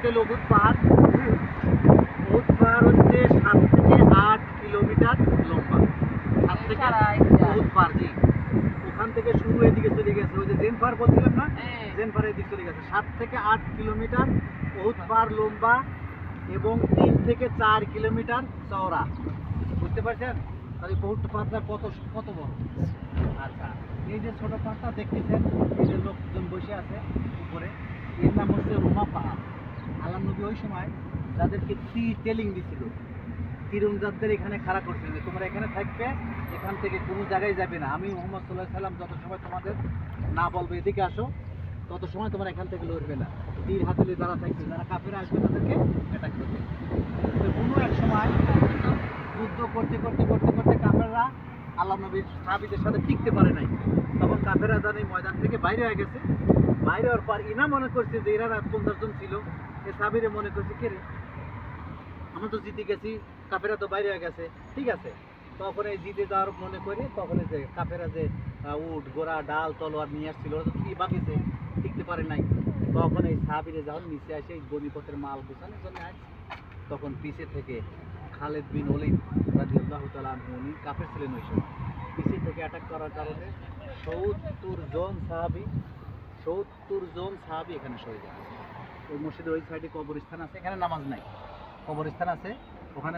হলো উহুদ পাহাড়। উহুদ পাহাড় হচ্ছে 7 থেকে 8 কিলোমিটার লম্বা। 7 থেকে উহুদ পাহাড়, জি। ওখান থেকে শুরু এদিকে চলে গেছে, ওই যে জেনফার বলছিলাম না, জেনফার এদিকে চলে গেছে। 7 থেকে 8 কিলোমিটার উহুদ পাহাড় লম্বা এবং 3 থেকে 4 কিলোমিটার চওড়া। বুঝতে পারছেন? তাহলে উহুদ পাহাড়টা কত কত বড়। আচ্ছা, এই যে ছোট পাহাড়টা দেখতেছেন, এই যে লোকজন বসে আছে উপরে, এর নাম হচ্ছে রুমা পাহাড়। আল্লাহ নবী ওই সময় যাদেরকে টেলিং দিছিল, তীরন্দাজদের এখানে খাড়া করছিল যে তোমরা এখানে থাকবে, এখান থেকে কোনো জায়গায় যাবে না। আমি মোহাম্মদ সাল্লাহ সাল্লাম যত সময় তোমাদের না বলবো এদিকে আসো, তত সময় তোমরা এখান থেকে লড়বে না। তীর হাতেলে যারা থাকবে, যারা কাফেরা আসবে তাদেরকে অ্যাটাক করবে। তো কোনো এক সময় যুদ্ধ করতে করতে করতে করতে কাফেররা আল্লাহ নবীর সাহাবীদের সাথে টিকতে পারে নাই। তখন কাফেররা জানি ময়দান থেকে বাইরে হয়ে গেছে। বাইরে হওয়ার পর ইনা মনে করছে যে এরা 50 জন ছিল, এ সাহাবীরা মনে করছে কে রে, আমরা তো জিতে গেছি, কাফেরা তো বাইরে হয়ে গেছে, ঠিক আছে। তখন এই জিতে যাওয়ার মনে করে তখন যে কাফেরা যে উট ঘোড়া ডাল তলোয়ার নিয়ে আসছিল, ওরা তো কি বাকিছে, টিকতে পারে নাই। তখন এই সাহাবীরা যখন নিচে আসে এই গনিপথের মাল গোছানোর জন্য আসছে, তখন পিছে থেকে খালেদ বিন ওলীদ রাদিয়াল্লাহু তাআলা আনহু, উনি কাফের ছিলেন ওই সময়, পিছে থেকে অ্যাটাক করার কারণে 70 জন সাহাবী এখানে শহীদ হয়েছে। ওই মসজিদের ওই সাইডে কবরস্থান আছে, এখানে নামাজ নাই, কবরস্থান আছে ওখানে।